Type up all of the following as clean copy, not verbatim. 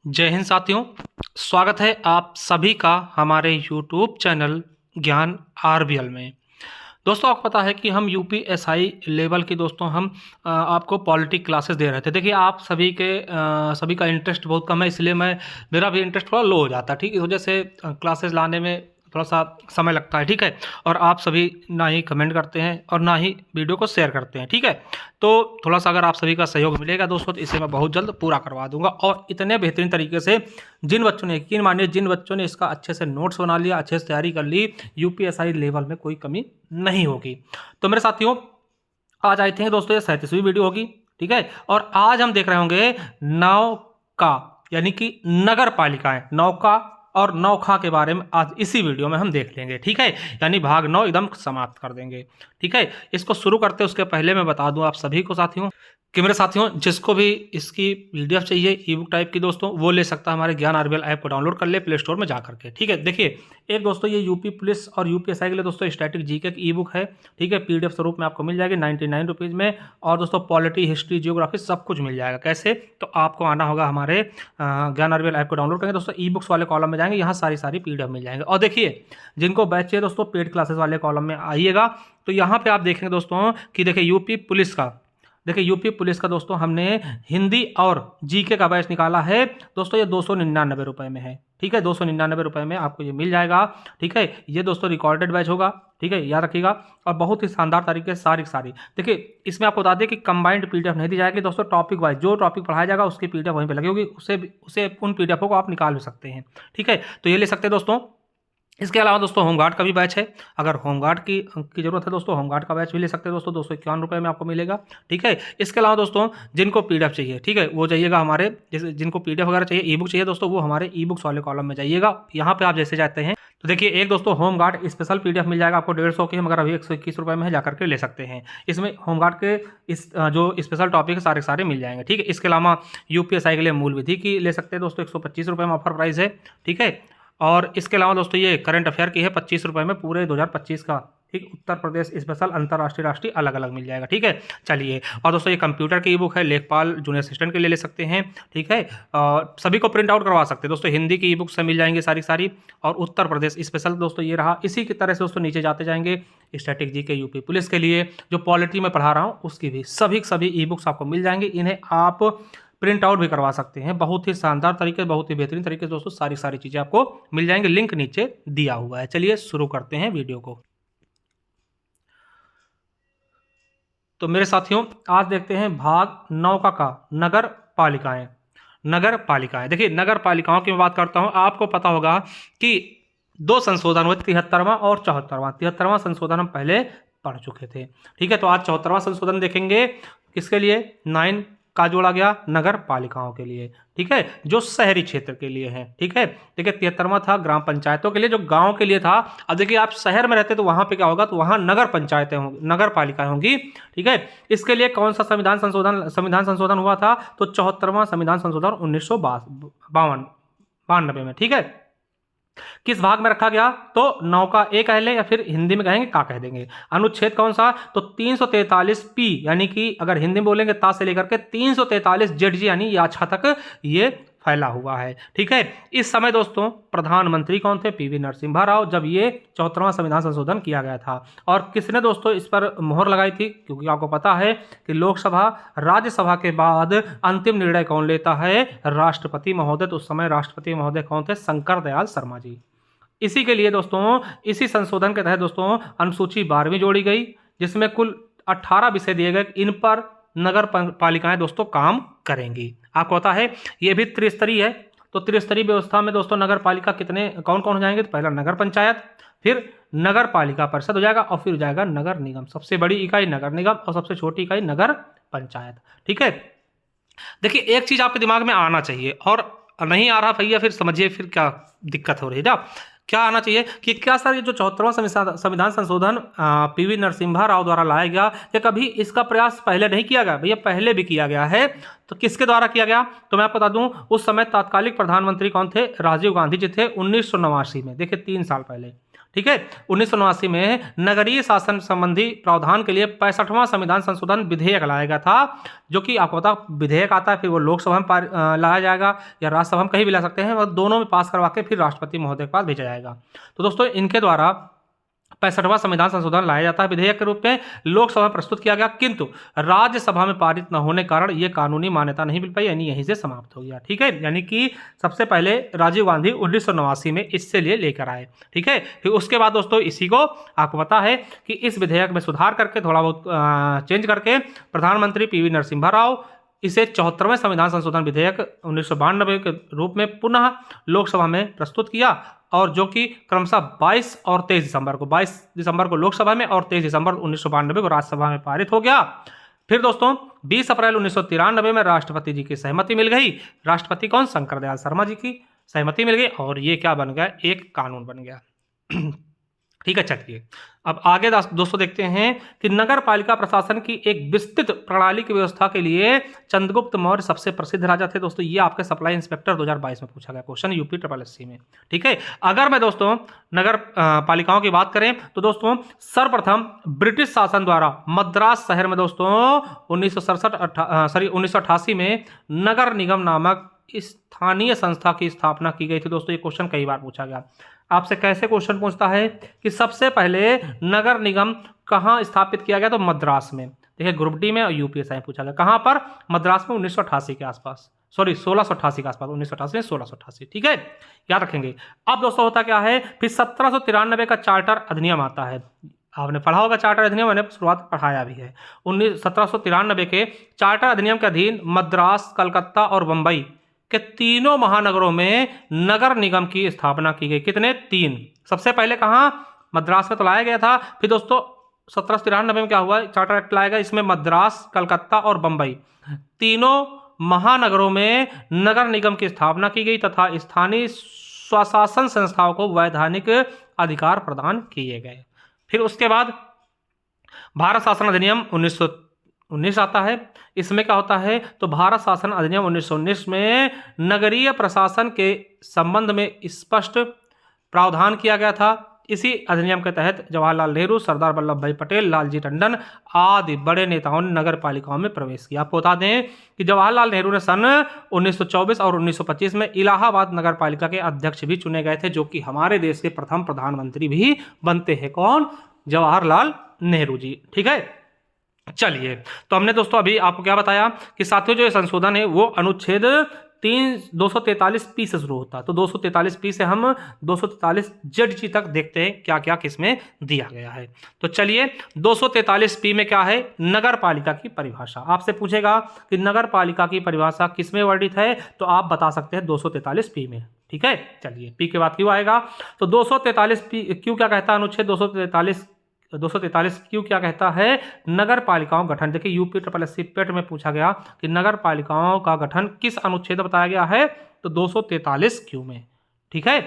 जय हिंद साथियों। स्वागत है आप सभी का हमारे YouTube चैनल ज्ञान आरबीएल में। दोस्तों, आपको पता है कि हम यूपीएसआई लेवल की दोस्तों हम आपको पॉलिटी क्लासेस दे रहे थे। देखिए, आप सभी का इंटरेस्ट बहुत कम है, इसलिए मेरा भी इंटरेस्ट थोड़ा लो हो जाता है। ठीक, इस वजह से क्लासेस लाने में थोड़ा सा समय लगता है। ठीक है, और आप सभी ना ही कमेंट करते हैं और ना ही वीडियो को शेयर करते हैं। ठीक है, तो थोड़ा सा अगर आप सभी का सहयोग मिलेगा दोस्तों, तो इसे मैं बहुत जल्द पूरा करवा दूंगा। और इतने बेहतरीन तरीके से जिन बच्चों ने, यकीन मानिए, जिन बच्चों ने इसका अच्छे से नोट्स बना लिया, अच्छे से तैयारी कर ली, यूपीएसआई लेवल में कोई कमी नहीं होगी। तो मेरे साथियों, आज आई थिंक दोस्तों ये 37वीं वीडियो होगी। ठीक है, और आज हम देख रहे होंगे नौका, यानी कि नगर पालिकाएं, नौका और नौखा के बारे में आज इसी वीडियो में हम देख लेंगे। ठीक है, यानी भाग 9 एकदम समाप्त कर देंगे। ठीक है, इसको शुरू करते उसके पहले मैं बता दूं आप सभी को साथियों कि मेरे साथियों, जिसको भी इसकी पीडीएफ चाहिए ई बुक टाइप की दोस्तों, वो ले सकता है हमारे ज्ञान आरबीएल ऐप को डाउनलोड कर ले प्ले स्टोर में जा करके। ठीक है, देखिए एक दोस्तों, ये यूपी पुलिस और यूपीएसआई के लिए दोस्तों स्टैटिक जीके की ई बुक है। ठीक है, पीडीएफ स्वरूप में आपको मिल जाएगी 99 रुपीज़ में। और दोस्तों पॉलिटी, हिस्ट्री, जियोग्राफी सब कुछ मिल जाएगा। कैसे? तो आपको आना होगा हमारे ज्ञान आरबीएल ऐप को डाउनलोड करेंगे दोस्तों, ई बुक्स वाले कॉलम में जाएंगे, यहाँ सारी पीडीएफ मिल जाएंगे। और देखिए, जिनको बैच चाहिए दोस्तों, पेड क्लासेस वाले कॉलम में आइएगा, तो यहाँ पे आप देखेंगे दोस्तों कि देखिए यूपी पुलिस का, देखिए यूपी पुलिस का दोस्तों हमने हिंदी और जीके का बैच निकाला है दोस्तों, ये 299 रुपये में है। ठीक है, 299 रुपये में आपको ये मिल जाएगा। ठीक है, ये दोस्तों रिकॉर्डेड बैच होगा। ठीक है, याद रखिएगा। और बहुत ही शानदार तरीके से सारी देखिए, इसमें आपको बता दें कि कंबाइंड पीडीएफ नहीं दी जाएगी दोस्तों, टॉपिक वाइज जो टॉपिक पढ़ाया जाएगा उसकी पीडीएफ वहीं पे लगी होगी, उसे उन पीडीएफों को आप निकाल भी सकते हैं। ठीक है, तो ये ले सकते हैं दोस्तों। इसके अलावा दोस्तों होमगार्ड का भी बैच है। अगर होमगार्ड की जरूरत है दोस्तों, होमगार्ड का बैच भी ले सकते हैं दोस्तों, 251 रुपये में आपको मिलेगा। ठीक है, इसके अलावा दोस्तों जिनको पीडीएफ चाहिए, ठीक है, वो जाइएगा हमारे, जैसे जिनको पीडीएफ वगैरह चाहिए, ई बुक चाहिए दोस्तों, वो हमारे ई बुक्स वाले कॉलम में जाइएगा। यहाँ पे आप जैसे जाते हैं तो देखिए एक दोस्तों होमगार्ड स्पेशल पीडीएफ मिल जाएगा आपको 150 की, मगर अभी 121 रुपये में है, जाकर के ले सकते हैं। इसमें होमगार्ड के इस जो स्पेशल टॉपिक है सारे मिल जाएंगे। ठीक है, इसके अलावा यूपीएसआई के लिए मूल विधि की ले सकते हैं दोस्तों, 125 रुपये में ऑफर प्राइस है। ठीक है, और इसके अलावा दोस्तों ये करंट अफेयर की है 25 रुपये में, पूरे 2025 का। ठीक, उत्तर प्रदेश स्पेशल, अंतर्राष्ट्रीय, राष्ट्रीय अलग अलग मिल जाएगा। ठीक है, चलिए। और दोस्तों ये कंप्यूटर की ई बुक है, लेखपाल जूनियर असिस्टेंट के लिए ले सकते हैं। ठीक है, और सभी को प्रिंट आउट करवा सकते हैं दोस्तों, हिंदी की ई बुक से मिल जाएंगे सारी। और उत्तर प्रदेश स्पेशल दोस्तों ये रहा। इसी की तरह से दोस्तों नीचे जाते जाएंगे, स्टैटिक जी के यूपी पुलिस के लिए जो पॉलिटी में पढ़ा रहा हूँ उसकी भी सभी ई बुक्स आपको मिल जाएंगे। इन्हें आप प्रिंट आउट भी करवा सकते हैं, बहुत ही शानदार तरीके, बहुत ही बेहतरीन तरीके से दोस्तों सारी चीज़ें आपको मिल जाएंगे। लिंक नीचे दिया हुआ है। चलिए शुरू करते हैं वीडियो को। तो मेरे साथियों, आज देखते हैं भाग 9 का नगर पालिकाएं। नगर पालिकाएं, देखिए नगर पालिकाओं की मैं बात करता हूं। आपको पता होगा कि 2 संशोधन हुए, 73वां और 74वां। 73वां संशोधन हम पहले पढ़ चुके थे। ठीक है, तो आज 74वां संशोधन देखेंगे। किसके लिए? 9 का जोड़ा गया नगर पालिकाओं के लिए। ठीक है, जो शहरी क्षेत्र के लिए है। ठीक है, देखिए 73वां था ग्राम पंचायतों के लिए, जो गांव के लिए था। अब देखिए आप शहर में रहते तो वहां पे क्या होगा, तो वहां नगर पंचायतें होंगी, नगर पालिकाएं होंगी। ठीक है, इसके लिए कौन सा संविधान संशोधन हुआ था? तो 74वां संविधान संशोधन 1992 में। ठीक है, किस भाग में रखा गया? तो 9 का ए कह लें, या फिर हिंदी में कहेंगे का कह देंगे। अनुच्छेद कौन सा? तो 343 पी, यानी कि अगर हिंदी में बोलेंगे ता से लेकर के 343 जेड यानी याछा तक ये फैला हुआ है। ठीक है, इस समय दोस्तों प्रधानमंत्री कौन थे? पीवी नरसिम्हा राव, जब ये 74वां संविधान संशोधन किया गया था। और किसने दोस्तों इस पर मोहर लगाई थी? क्योंकि आपको पता है कि लोकसभा राज्यसभा के बाद अंतिम निर्णय कौन लेता है? राष्ट्रपति महोदय। तो उस समय राष्ट्रपति महोदय कौन थे? शंकर दयाल शर्मा जी। इसी के लिए दोस्तों, इसी संशोधन के तहत दोस्तों अनुसूची 12वीं जोड़ी गई, जिसमें कुल 18 विषय दिए गए। इन पर नगर पालिकाएं दोस्तों काम करेंगी। आपको पता है ये भी त्रिस्तरीय है। तो त्रिस्तरीय व्यवस्था में दोस्तों नगर पालिका कितने, कौन कौन हो जाएंगे? तो पहला नगर पंचायत, फिर नगर पालिका परिषद हो जाएगा, और फिर हो जाएगा नगर निगम। सबसे बड़ी इकाई नगर निगम और सबसे छोटी इकाई नगर पंचायत। ठीक है, देखिए एक चीज आपके दिमाग में आना चाहिए, और नहीं आ रहा भैया, फिर समझिए फिर क्या दिक्कत हो रही है ना। क्या आना चाहिए कि क्या सर, ये जो 74वां संविधान संशोधन पीवी नरसिम्हा राव द्वारा लाया गया, या कभी इसका प्रयास पहले नहीं किया गया? भैया पहले भी किया गया है। तो किसके द्वारा किया गया? तो मैं आपको बता दूं, उस समय तात्कालिक प्रधानमंत्री कौन थे? राजीव गांधी जी थे, 1989 में। देखिए 3 साल पहले। ठीक है। 1989 में नगरीय शासन संबंधी प्रावधान के लिए 65वां संविधान संशोधन विधेयक लाया गया था, जो कि आपको पता विधेयक आता है फिर वो लोकसभा में लाया जाएगा या राज्यसभा में कहीं भी ला सकते हैं, और दोनों में पास करवा के फिर राष्ट्रपति महोदय के पास भेजा जाएगा। तो दोस्तों इनके द्वारा 65वां संविधान संशोधन लाया जाता है विधेयक के रूप में, लोकसभा में प्रस्तुत किया गया, किंतु राज्यसभा में पारित न होने कारण यह कानूनी मान्यता नहीं मिल पाई, यानी यहीं से समाप्त हो गया। ठीक है, यानी कि सबसे पहले राजीव गांधी 1989 में इससे लिए लेकर आए। ठीक है, फिर उसके बाद दोस्तों इसी को आपको पता है कि इस विधेयक में सुधार करके थोड़ा बहुत चेंज करके प्रधानमंत्री पीवी नरसिम्हा राव इसे 74वें संविधान संशोधन विधेयक 1992 के रूप में पुनः लोकसभा में प्रस्तुत किया, और जो कि क्रमशः 22 और 23 दिसंबर को 22 दिसंबर को लोकसभा में और 23 दिसंबर 1992 को राज्यसभा में पारित हो गया। फिर दोस्तों 20 अप्रैल 1993 में राष्ट्रपति जी की सहमति मिल गई। राष्ट्रपति कौन? शंकर दयाल शर्मा जी की सहमति मिल गई, और ये क्या बन गया? एक कानून बन गया। ठीक है, चलिए अब आगे दोस्तों देखते हैं कि नगर पालिका प्रशासन की एक विस्तृत प्रणाली की व्यवस्था के लिए चंद्रगुप्त मौर्य सबसे प्रसिद्ध राजा थे। दोस्तों ये आपके सप्लाई इंस्पेक्टर 2022 में पूछा गया क्वेश्चन, यूपी SSC में। ठीक है, अगर मैं दोस्तों नगर पालिकाओं की बात करें तो दोस्तों सर्वप्रथम ब्रिटिश शासन द्वारा मद्रास शहर में दोस्तों 1988 में नगर निगम नामक स्थानीय संस्था की स्थापना की गई थी। दोस्तों ये क्वेश्चन कई बार पूछा गया। आपसे कैसे क्वेश्चन पूछता है कि सबसे पहले नगर निगम कहाँ स्थापित किया गया? तो मद्रास में। देखिए ग्रुप डी में और यूपीएसआई में पूछा गया, कहाँ पर? मद्रास में 1988 के आसपास, सॉरी 1688 के आसपास, 1988 में 1688। ठीक है, याद रखेंगे। अब दोस्तों होता क्या है, फिर 1793 का चार्टर अधिनियम आता है। आपने पढ़ा होगा चार्टर अधिनियम, मैंने शुरुआत पढ़ाया भी है। 1793 के चार्टर अधिनियम के अधीन मद्रास, कलकत्ता और बंबई के तीनों महानगरों में नगर निगम की स्थापना की गई। कितने? 3। सबसे पहले कहाँ? मद्रास में तो लाया गया था। फिर दोस्तों 1793 में क्या हुआ? चार्टर एक्ट लाया गया, इसमें मद्रास, कलकत्ता और बंबई तीनों महानगरों में नगर निगम की स्थापना की गई तथा स्थानीय स्वशासन संस्थाओं को वैधानिक अधिकार प्रदान किए गए। फिर उसके बाद भारत शासन अधिनियम 1919 आता है। इसमें क्या होता है? तो भारत शासन अधिनियम 1919 में नगरीय प्रशासन के संबंध में स्पष्ट प्रावधान किया गया था। इसी अधिनियम के तहत जवाहरलाल नेहरू, सरदार वल्लभ भाई पटेल, लालजी टंडन आदि बड़े नेताओं ने नगर पालिकाओं में प्रवेश किया। आपको बता दें कि जवाहरलाल नेहरू ने सन 1924 और 1925 में इलाहाबाद नगर पालिका के अध्यक्ष भी चुने गए थे, जो कि हमारे देश के प्रथम प्रधानमंत्री भी बनते हैं। कौन? जवाहरलाल नेहरू जी। ठीक है, चलिए तो हमने दोस्तों अभी आपको क्या बताया कि साथियों जो संशोधन है वो अनुच्छेद 243 से शुरू होता है। तो 243 से हम 243 तक देखते हैं क्या क्या किसमें दिया गया है। तो चलिए 243 में क्या है? नगर पालिका की परिभाषा। आपसे पूछेगा कि नगर पालिका की परिभाषा किसमें वर्णित है, तो आप बता सकते हैं 243 में। ठीक है, चलिए पी के बाद क्यों आएगा? तो 243 क्यों क्या कहता है? अनुच्छेद 243 क्यों क्या कहता है? नगर पालिकाओं गठन। देखिए यूपी SSC पेट में पूछा गया कि नगर पालिकाओं का गठन किस अनुच्छेद में बताया गया है, तो 243 क्यों में। ठीक है,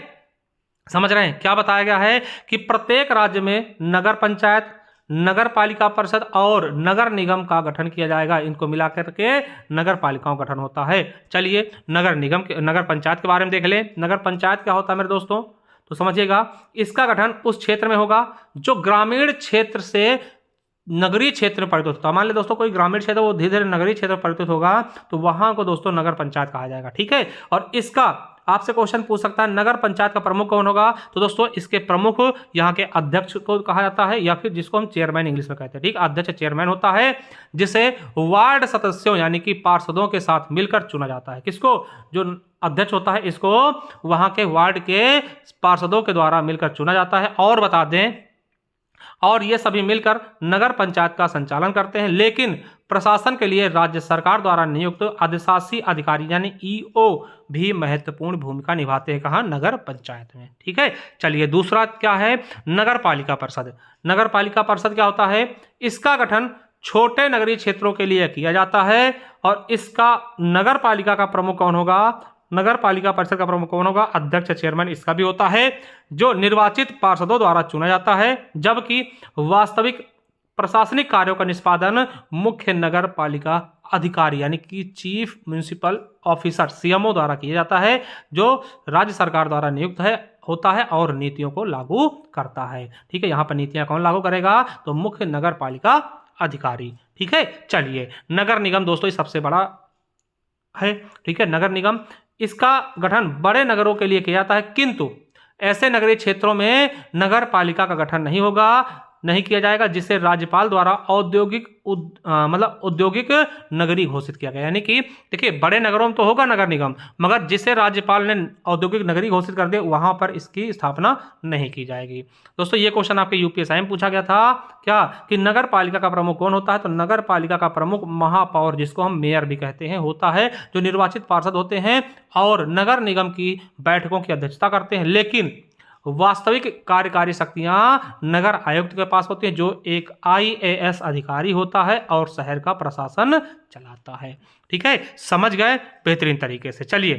समझ रहे हैं क्या बताया गया है कि प्रत्येक राज्य में नगर पंचायत, नगर पालिका परिषद और नगर निगम का गठन किया जाएगा। इनको मिलाकर के नगर पालिकाओं का गठन होता है। चलिए नगर पंचायत के बारे में देख लें। नगर पंचायत क्या होता है मेरे दोस्तों? तो समझिएगा, इसका गठन उस क्षेत्र में होगा जो ग्रामीण क्षेत्र से नगरीय क्षेत्र में परिवर्तित होता है। मान लीजिए दोस्तों कोई ग्रामीण क्षेत्र वो धीरे धीरे नगरीय क्षेत्र में परिवर्तित होगा, तो वहां को दोस्तों नगर पंचायत कहा जाएगा। ठीक है, और इसका आपसे क्वेश्चन पूछ सकता है नगर पंचायत का प्रमुख कौन होगा? तो दोस्तों इसके प्रमुख यहाँ के अध्यक्ष को कहा जाता है, या फिर जिसको हम चेयरमैन इंग्लिश में कहते हैं। ठीक, अध्यक्ष चेयरमैन होता है, जिसे वार्ड सदस्यों यानी कि पार्षदों के साथ मिलकर चुना जाता है। किसको? जो अध्यक्ष होता है इसको वहां के वार्ड के पार्षदों के द्वारा मिलकर चुना जाता है। और बता दें, और ये सभी मिलकर नगर पंचायत का संचालन करते हैं, लेकिन प्रशासन के लिए राज्य सरकार द्वारा नियुक्त अधिशासी अधिकारी यानी ईओ भी महत्वपूर्ण भूमिका निभाते हैं। कहाँ? नगर पंचायत में। ठीक है, चलिए दूसरा क्या है? नगर पालिका परिषद। नगर पालिका परिषद क्या होता है? इसका गठन छोटे नगरीय क्षेत्रों के लिए किया जाता है, और इसका नगर पालिका का प्रमुख कौन होगा? नगर पालिका परिषद का प्रमुख कौन होगा? अध्यक्ष चेयरमैन इसका भी होता है, जो निर्वाचित पार्षदों द्वारा चुना जाता है, जबकि वास्तविक प्रशासनिक कार्यों का निष्पादन मुख्य नगर पालिका अधिकारी यानी कि चीफ म्युनिसिपल ऑफिसर CMO द्वारा किया जाता है, जो राज्य सरकार द्वारा नियुक्त है होता है और नीतियों को लागू करता है। ठीक है, यहाँ पर नीतियां कौन लागू करेगा? तो मुख्य नगर पालिका अधिकारी। ठीक है, चलिए नगर निगम दोस्तों ये सबसे बड़ा है। ठीक है, नगर निगम इसका गठन बड़े नगरों के लिए किया जाता है, किंतु ऐसे नगरीय क्षेत्रों में नगर पालिका का गठन नहीं किया जाएगा जिसे राज्यपाल द्वारा मतलब औद्योगिक नगरी घोषित किया गया। यानी कि देखिए बड़े नगरों में तो होगा नगर निगम, मगर जिसे राज्यपाल ने औद्योगिक नगरी घोषित कर दिया वहां पर इसकी स्थापना नहीं की जाएगी। दोस्तों ये क्वेश्चन आपके यूपीएसआई में पूछा गया था क्या कि नगर पालिका का प्रमुख कौन होता है? तो नगर पालिका का प्रमुख महापौर, जिसको हम मेयर भी कहते हैं, होता है, जो निर्वाचित पार्षद होते हैं और नगर निगम की बैठकों की अध्यक्षता करते हैं। लेकिन वास्तविक कार्यकारी शक्तियां नगर आयुक्त के पास होती हैं, जो एक आईएएस अधिकारी होता है और शहर का प्रशासन चलाता है। ठीक है, समझ गए बेहतरीन तरीके से। चलिए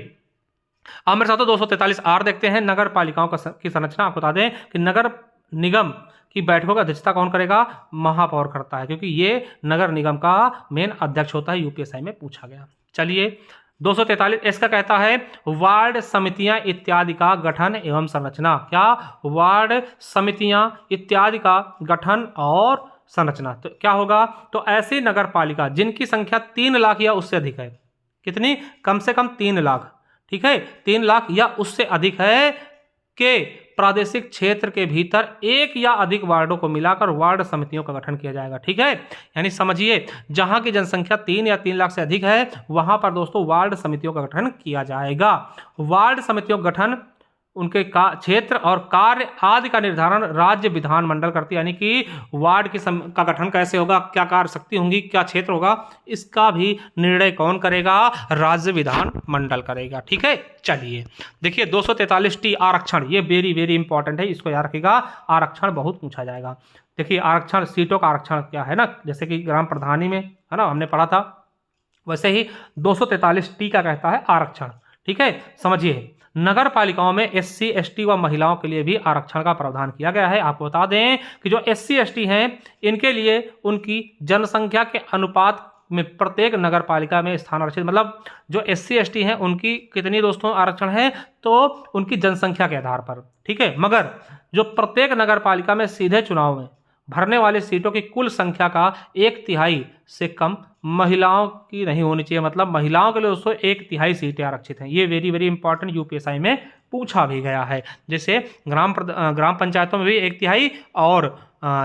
अब मेरे साथ 243 आर देखते हैं। नगर पालिकाओं की संरचना। आपको बता दें कि नगर निगम की बैठकों की अध्यक्षता कौन करेगा? महापौर करता है, क्योंकि ये नगर निगम का मेन अध्यक्ष होता है। यूपीएसआई में पूछा गया। चलिए 243 इसका कहता है वार्ड समितियां इत्यादि का गठन एवं संरचना। क्या? वार्ड समितियां इत्यादि का गठन और संरचना। तो क्या होगा? तो ऐसी नगर पालिका जिनकी संख्या 3 लाख या उससे अधिक है। कितनी? कम से कम 3 लाख। ठीक है, 3 लाख या उससे अधिक है के प्रादेशिक क्षेत्र के भीतर एक या अधिक वार्डों को मिलाकर वार्ड समितियों का गठन किया जाएगा। ठीक है, यानी समझिए जहां की जनसंख्या 3 या 3 लाख से अधिक है वहां पर दोस्तों वार्ड समितियों का गठन किया जाएगा। वार्ड समितियों का गठन, उनके क्षेत्र और कार्य आदि का निर्धारण राज्य विधानमंडल करती है। यानी कि वार्ड का गठन कैसे होगा, क्या कार्य शक्ति होंगी, क्या क्षेत्र होगा, इसका भी निर्णय कौन करेगा? राज्य विधानमंडल करेगा। ठीक है, चलिए देखिए 243 आरक्षण, ये वेरी वेरी इंपॉर्टेंट है, इसको याद रखिएगा। आरक्षण बहुत पूछा जाएगा। देखिए आरक्षण, सीटों का आरक्षण क्या है ना, जैसे कि ग्राम प्रधानी में है ना हमने पढ़ा था, वैसे ही 243 का कहता है आरक्षण। ठीक है, समझिए नगर पालिकाओं में एससी एसटी व महिलाओं के लिए भी आरक्षण का प्रावधान किया गया है। आपको बता दें कि जो एससी एसटी हैं इनके लिए उनकी जनसंख्या के अनुपात में प्रत्येक नगर पालिका में स्थान आरक्षित, मतलब जो एससी एसटी हैं उनकी कितनी दोस्तों आरक्षण है? तो उनकी जनसंख्या के आधार पर। ठीक है, मगर जो प्रत्येक नगर पालिका में सीधे चुनाव में भरने वाली सीटों की कुल संख्या का 1/3 से कम महिलाओं की नहीं होनी चाहिए। मतलब महिलाओं के लिए दोस्तों 1/3 सीटें आरक्षित हैं। ये वेरी वेरी इंपॉर्टेंट यूपीएसआई में पूछा भी गया है। जैसे ग्राम पंचायतों में भी 1/3 और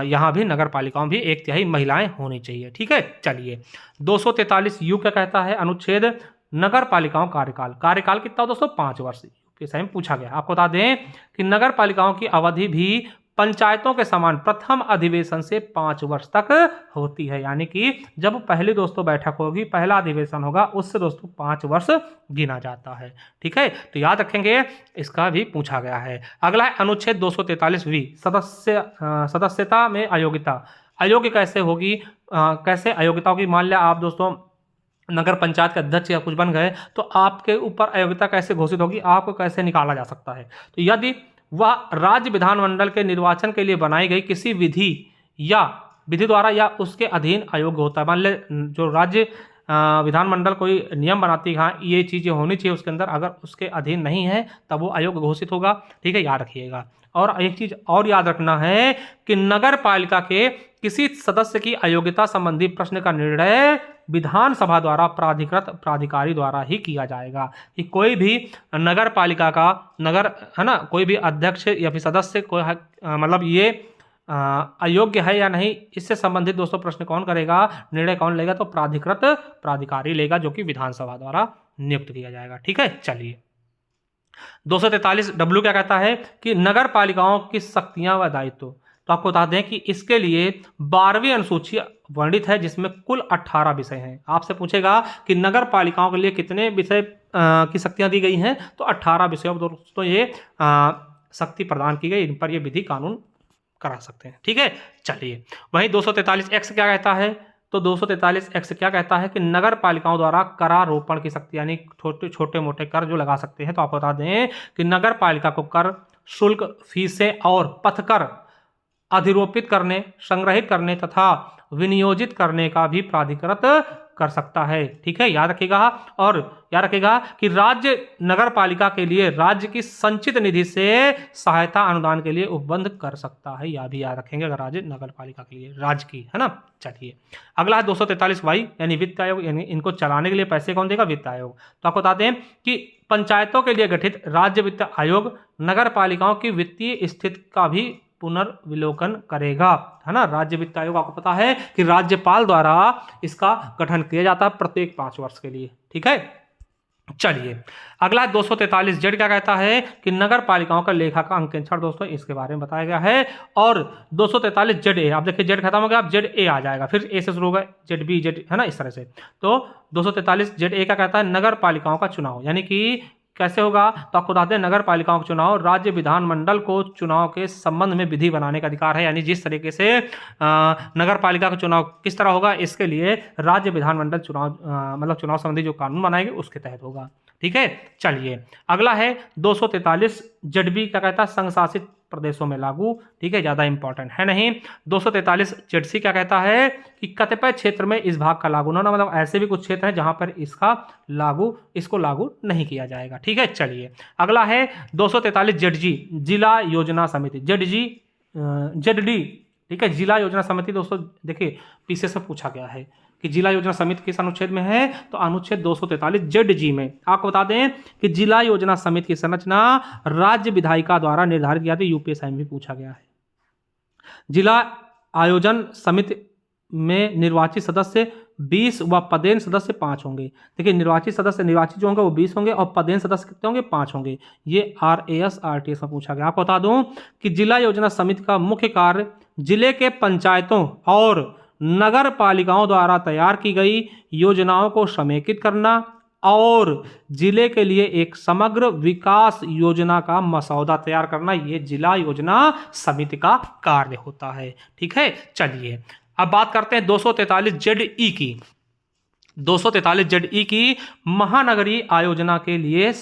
यहाँ भी नगर पालिकाओं में भी 1/3 महिलाएं होनी चाहिए। ठीक है, चलिए 243 यू क्या कहता है? अनुच्छेद नगर पालिकाओं कार्यकाल कितना दोस्तों? 5 वर्ष। यूपीएसआई में पूछा गया। आपको बता दें कि नगर पालिकाओं की अवधि भी पंचायतों के समान प्रथम अधिवेशन से 5 वर्ष तक होती है। यानी कि जब पहली दोस्तों बैठक होगी, पहला अधिवेशन होगा, उससे दोस्तों 5 वर्ष गिना जाता है। ठीक है, तो याद रखेंगे, इसका भी पूछा गया है। अगला है अनुच्छेद 243 सदस्यता में अयोग्यता। अयोग्य कैसे होगी? कैसे अयोग्यता होगी? मान लिया आप दोस्तों नगर पंचायत के अध्यक्ष या कुछ बन गए, तो आपके ऊपर अयोग्यता कैसे घोषित होगी? आपको कैसे निकाला जा सकता है? तो यदि वह राज्य विधानमंडल के निर्वाचन के लिए बनाई गई किसी विधि द्वारा या उसके अधीन अयोग्य होता है। मान ले जो राज्य विधानमंडल कोई नियम बनाती है, हाँ ये चीज़ें होनी चाहिए उसके अंदर, अगर उसके अधीन नहीं है तब वो अयोग्य घोषित होगा। ठीक है, याद रखिएगा। और एक चीज और याद रखना है कि नगर पालिका के किसी सदस्य की अयोग्यता संबंधी प्रश्न का निर्णय विधानसभा द्वारा प्राधिकृत प्राधिकारी द्वारा ही किया जाएगा। कि कोई भी नगर पालिका का है ना, कोई भी अध्यक्ष या फिर सदस्य कोई मतलब ये अयोग्य है या नहीं, इससे संबंधित दोस्तों प्रश्न कौन करेगा, निर्णय कौन लेगा? तो प्राधिकृत प्राधिकारी लेगा, जो कि विधानसभा द्वारा नियुक्त किया जाएगा। ठीक है, चलिए 243 डब्ल्यू क्या कहता है कि नगर पालिकाओं की शक्तियां व दायित्व। तो आपको बता दें कि इसके लिए 12वीं अनुसूची वर्णित है, जिसमें कुल 18 विषय हैं। आपसे पूछेगा कि नगर पालिकाओं के लिए कितने विषय की शक्तियां दी गई हैं, तो 18 विषयों दोस्तों ये शक्ति प्रदान की गई, इन पर ये विधि कानून करा सकते हैं। ठीक है, चलिए वहीं 243 एक्स क्या कहता है? तो 243 एक्स क्या कहता है कि नगर पालिकाओं द्वारा करारोपण की शक्ति, यानी छोटे मोटे कर जो लगा सकते हैं। तो आपको बता दें कि नगर पालिका को कर, शुल्क, फीसें और पथकर अधिरोपित करने, संग्रहित करने तथा विनियोजित करने का भी प्राधिकृत कर सकता है। ठीक है, याद रखिएगा। और याद रखिएगा कि राज्य नगर पालिका के लिए राज्य की संचित निधि से सहायता अनुदान के लिए उपबंध कर सकता है। यह भी याद रखेंगे अगर राज्य नगर पालिका के लिए राज्य की, है ना। चलिए अगला है 243 यानी वित्त आयोग, यानी इनको चलाने के लिए पैसे कौन देगा? वित्त आयोग। तो आपको बताते हैं कि पंचायतों के लिए गठित राज्य वित्त आयोग नगर पालिकाओं की वित्तीय स्थिति का भी पुनर्विलोकन करेगा, है ना। राज्य वित्त आयोग आपको पता है कि राज्यपाल द्वारा इसका गठन किया जाता है प्रत्येक 5 वर्ष के लिए। ठीक है, चलिए अगला 243 जेड क्या कहता है कि नगर पालिकाओं का लेखा का अंकेक्षण, दोस्तों इसके बारे में बताया गया है। और 243 जेड ए, आप देखिए जेड खत्म हो गया, अब जेड ए आ जाएगा, फिर ए से शुरू होगा, जेड बी, जेड, है ना, इस तरह से। तो 243 जेड ए क्या कहता है? नगर पालिकाओं का चुनाव, यानी कि कैसे होगा? तो आपको बताते हैं नगर पालिकाओं का चुनाव राज्य विधानमंडल को चुनाव के संबंध में विधि बनाने का अधिकार है, यानी जिस तरीके से नगर पालिका का चुनाव किस तरह होगा, इसके लिए राज्य विधानमंडल चुनाव मतलब चुनाव संबंधी जो कानून बनाएंगे उसके तहत होगा। ठीक है, चलिए अगला है 243 जेडबी क्या कहता है? संघ शासित प्रदेशों में लागू। ठीक है, ज्यादा इंपॉर्टेंट है नहीं। 243 जेडसी क्या कहता है कि कतिपय क्षेत्र में इस भाग का लागू ना, मतलब ऐसे भी कुछ क्षेत्र हैं जहां पर इसको लागू नहीं किया जाएगा। ठीक है, चलिए अगला है 243 जेडजी, जिला योजना समिति, जेडडी। ठीक है, जिला योजना समिति, दोस्तों देखिए पीछे से पूछा गया है कि जिला योजना समिति किस अनुच्छेद में है? तो अनुच्छेद 243 जेड जी में। आपको बता दें कि जिला योजना समिति की संरचना राज्य विधायिका द्वारा निर्धारित किया था, यूपीएसआई में भी पूछा गया है। जिला आयोजन समिति में निर्वाचित सदस्य 20 व पदेन सदस्य 5 होंगे। देखिए निर्वाचित जो होंगे वो 20 होंगे और पदेन सदस्य कितने होंगे? 5 होंगे। ये RAS RTS में पूछा गया। आपको बता दूं कि जिला योजना समिति का मुख्य कार्य जिले के पंचायतों और नगर पालिकाओं द्वारा तैयार की गई योजनाओं को समेकित करना और जिले के लिए एक समग्र विकास योजना का मसौदा तैयार करना, ये जिला योजना समिति का कार्य होता है। ठीक है, चलिए अब बात करते हैं 243 जेडई की। 243 जेडई की महानगरीय आयोजना के लिए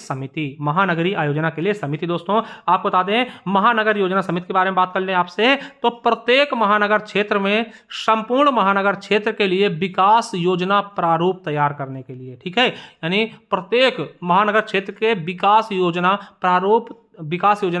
समिति, दोस्तों आपको बता दें महानगर योजना समिति के बारे में बात कर लें आपसे, तो प्रत्येक महानगर क्षेत्र में संपूर्ण महानगर क्षेत्र के लिए विकास योजना प्रारूप तैयार करने के लिए, ठीक है, यानी प्रत्येक महानगर क्षेत्र के विकास योजना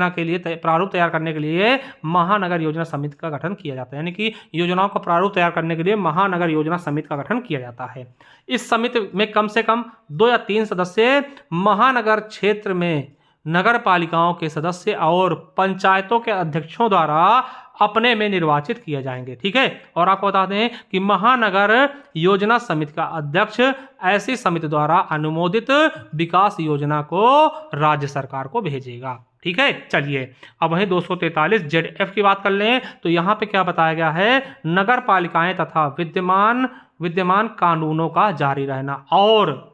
के लिए प्रारूप तैयार करने के लिए महानगर योजना समिति का गठन किया जाता है, यानी कि योजनाओं का प्रारूप तैयार करने के लिए महानगर योजना समिति का गठन किया जाता है। इस समिति में कम से कम 2 या 3 सदस्य महानगर क्षेत्र में नगर पालिकाओं के सदस्य और पंचायतों के अध्यक्षों द्वारा अपने में निर्वाचित किए जाएंगे। ठीक है, और आपको बता दें कि महानगर योजना समिति का अध्यक्ष ऐसी समिति द्वारा अनुमोदित विकास योजना को राज्य सरकार को भेजेगा। ठीक है, चलिए अब वहीं 243 जेडएफ की बात कर लें, तो यहां पे क्या बताया गया है? नगर पालिकाएं तथा विद्यमान कानूनों का जारी रहना। और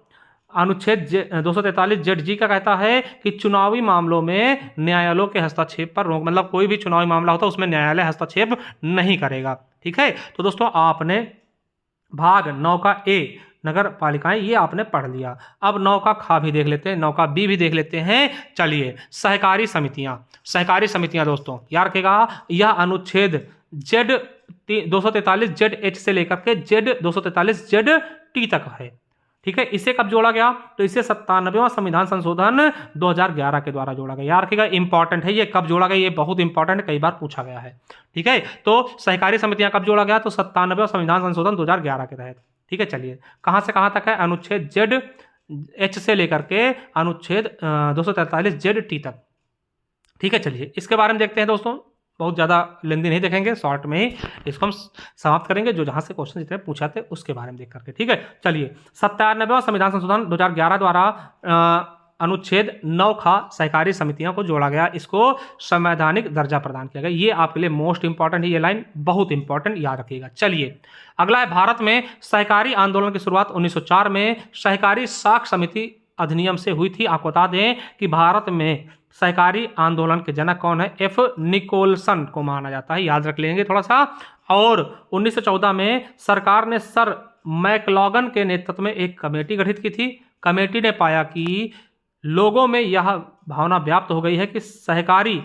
अनुच्छेद 243 जेड जी का कहता है कि चुनावी मामलों में न्यायालयों के हस्तक्षेप पर रोक, मतलब कोई भी चुनावी मामला होता है उसमें न्यायालय हस्तक्षेप नहीं करेगा। ठीक है, तो दोस्तों आपने भाग 9 का ए नगर पालिकाएं ये आपने पढ़ लिया। अब 9 का खा भी देख लेते हैं, 9 का बी भी देख लेते हैं। चलिए सहकारी समितियां दोस्तों याद रखेगा, यह अनुच्छेद जेड 243 जेड एच से लेकर के जेड 243 जेड टी तक है। ठीक है, इसे कब जोड़ा गया? तो इसे 97वां संविधान संशोधन 2011 के द्वारा जोड़ा गया। याद रखिएगा इंपॉर्टेंट है ये, कब जोड़ा गया ये बहुत इंपॉर्टेंट, कई बार पूछा गया है। ठीक है, तो सहकारी समितियां कब जोड़ा गया? तो 97वां संविधान संशोधन 2011 के तहत। ठीक है, चलिए कहां से कहां तक है? अनुच्छेद जेड एच से लेकर के अनुच्छेद 243 जेड टी तक। ठीक है, चलिए इसके बारे में देखते हैं दोस्तों, बहुत ज़्यादा लेंदी नहीं देखेंगे, शॉर्ट में ही इसको हम समाप्त करेंगे, जो जहां से क्वेश्चन जितने पूछा थे उसके बारे में देख करके। ठीक है, चलिए 97वां संविधान संशोधन 2011 द्वारा अनुच्छेद 9 खा सहकारी समितियों को जोड़ा गया, इसको संवैधानिक दर्जा प्रदान किया गया। ये आपके लिए मोस्ट इंपॉर्टेंट है, ये लाइन बहुत इंपॉर्टेंट, याद रखिएगा। चलिए अगला है, भारत में सहकारी आंदोलन की शुरुआत 1904 में सहकारी साख समिति अधिनियम से हुई थी। आपको बता दें कि भारत में सहकारी आंदोलन के जनक कौन है? एफ निकोलसन को माना जाता है, याद रख लेंगे थोड़ा सा। और 1914 में सरकार ने सर मैकलॉगन के नेतृत्व में एक कमेटी गठित की थी। कमेटी ने पाया कि लोगों में यह भावना व्याप्त हो गई है कि सरकारी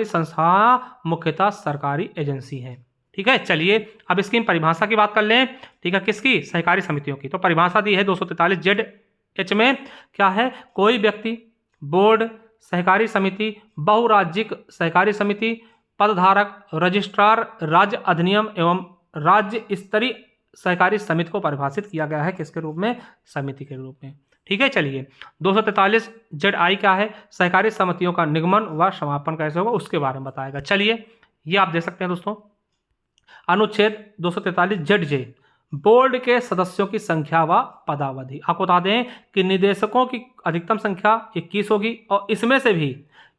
संस्था मुख्यतः सरकारी एजेंसी हैं। ठीक है। चलिए अब इसकी परिभाषा की बात कर लें, ठीक है, किसकी, सहकारी समितियों की। तो परिभाषा दी है 243 जेड एच में, क्या है, कोई व्यक्ति, बोर्ड, सहकारी समिति, बहुराज्यिक सहकारी समिति, पदधारक, रजिस्ट्रार, राज्य अधिनियम एवं राज्य स्तरीय सहकारी समिति को परिभाषित किया गया है किसके रूप में, समिति के रूप में। ठीक है। चलिए 243 जेड आई क्या है, सहकारी समितियों का निगमन व समापन कैसे होगा उसके बारे में बताएगा। चलिए ये आप देख सकते हैं दोस्तों, अनुच्छेद 243 जेड जे, बोर्ड के सदस्यों की संख्या व पदावधि। आपको बता दें कि निदेशकों की अधिकतम संख्या 21 होगी और इसमें से भी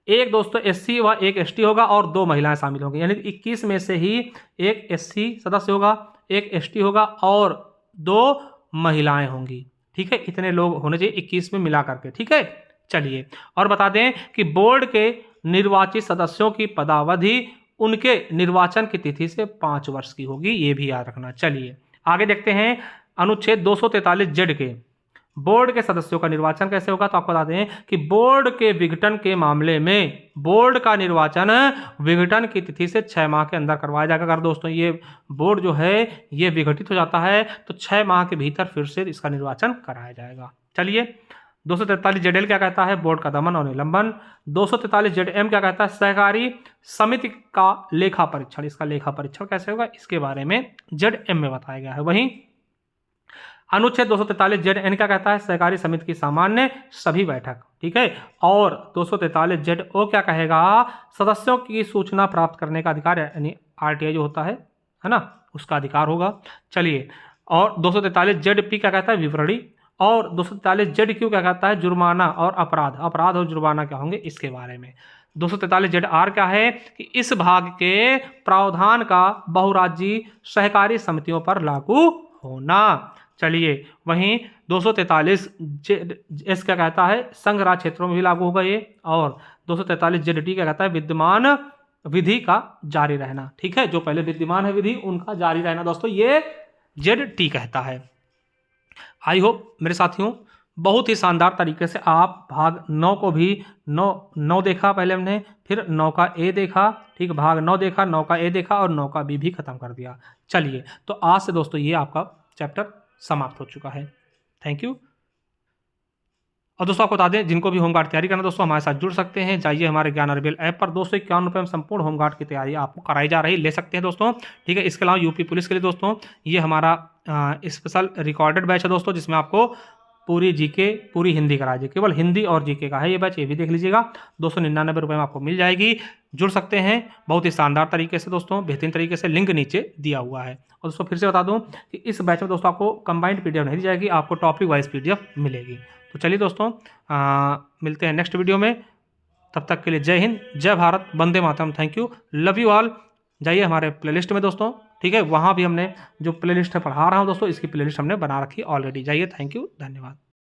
एक दोस्तों एससी व एक एसटी होगा और 2 महिलाएं शामिल होंगी, यानी 21 में से ही एक एससी सदस्य होगा, एक एसटी होगा और 2 महिलाएं होंगी। ठीक है, इतने लोग होने चाहिए 21 में मिला करके। ठीक है। चलिए और बता दें कि बोर्ड के निर्वाचित सदस्यों की पदावधि उनके निर्वाचन की तिथि से 5 वर्ष की होगी, ये भी याद रखना। चलिए आगे देखते हैं अनुच्छेद 243 जेड के, बोर्ड के सदस्यों का निर्वाचन कैसे होगा। तो आपको बता दें कि बोर्ड के विघटन के मामले में बोर्ड का निर्वाचन विघटन की तिथि से 6 माह के अंदर करवाया जाएगा। अगर दोस्तों ये बोर्ड जो है ये विघटित हो जाता है तो 6 माह के भीतर फिर से इसका निर्वाचन कराया जाएगा। चलिए 243 जेड एल क्या कहता है, बोर्ड का दमन और निलंबन। 243 जेड एम क्या कहता है, सहकारी समिति का लेखा परीक्षण। इसका लेखा परीक्षण कैसे होगा इसके बारे में जेड एम में बताया गया है। वहीं अनुच्छेद 243 जेड एन क्या कहता है, सहकारी समिति की सामान्य सभी बैठक। ठीक है। और 243 जेड ओ क्या कहेगा, सदस्यों की सूचना प्राप्त करने का अधिकार, यानी आरटीआई जो होता है ना, उसका अधिकार होगा। चलिए और 243 जेड पी क्या कहता है, विवरणी। और 243 जेड क्यू क्या कहता है, जुर्माना और अपराध। अपराध और जुर्माना क्या होंगे इसके बारे में। 243 जेड आर क्या है कि इस भाग के प्रावधान का बहुराज्यीय सहकारी समितियों पर लागू होना। चलिए वहीं 243 जेड एस क्या कहता है, संघ राज्य क्षेत्रों में भी लागू होगा ये। और 243 जेड टी क्या कहता है, विद्यमान विधि का जारी रहना। ठीक है, जो पहले विद्यमान है विधि उनका जारी रहना दोस्तों, ये जेड टी कहता है। आई होप मेरे साथियों बहुत ही शानदार तरीके से आप भाग 9 को भी 9 देखा पहले हमने, फिर 9 का ए देखा, ठीक, भाग 9 देखा, 9 का ए देखा और 9 का बी भी खत्म कर दिया। चलिए तो आज से दोस्तों ये आपका चैप्टर समाप्त हो चुका है। Thank you. और दोस्तों आपको बता दें जिनको भी होमगार्ड तैयारी करना दोस्तों हमारे साथ जुड़ सकते हैं, जाइए हमारे ज्ञान आरबीएल ऐप पर। 251 रुपये में संपूर्ण होमगार्ड की तैयारी आपको कराई जा रही है, ले सकते हैं दोस्तों। ठीक है, इसके अलावा यूपी पुलिस के लिए दोस्तों ये हमारा स्पेशल रिकॉर्डेड बैच है दोस्तों, जिसमें आपको पूरी जीके पूरी हिंदी कराई जाएगी, केवल हिंदी और जीके का है ये बैच, ये भी देख लीजिएगा। 299 रुपये में आपको मिल जाएगी, जुड़ सकते हैं बहुत ही शानदार तरीके से दोस्तों, बेहतरीन तरीके से, लिंक नीचे दिया हुआ है। और दोस्तों फिर से बता दूं कि इस बैच में दोस्तों आपको कंबाइंड पीडीएफ नहीं दी जाएगी, आपको टॉपिक वाइज पीडीएफ मिलेगी। तो चलिए दोस्तों मिलते हैं नेक्स्ट वीडियो में, तब तक के लिए जय हिंद, जय Bharat, Vande Mataram, thank you, love you all. जाइए हमारे प्लेलिस्ट में दोस्तों, ठीक है, वहाँ भी हमने जो प्लेलिस्ट है पढ़ा रहा हूँ दोस्तों, इसकी प्लेलिस्ट हमने बना रखी ऑलरेडी, जाइए, थैंक यू, धन्यवाद।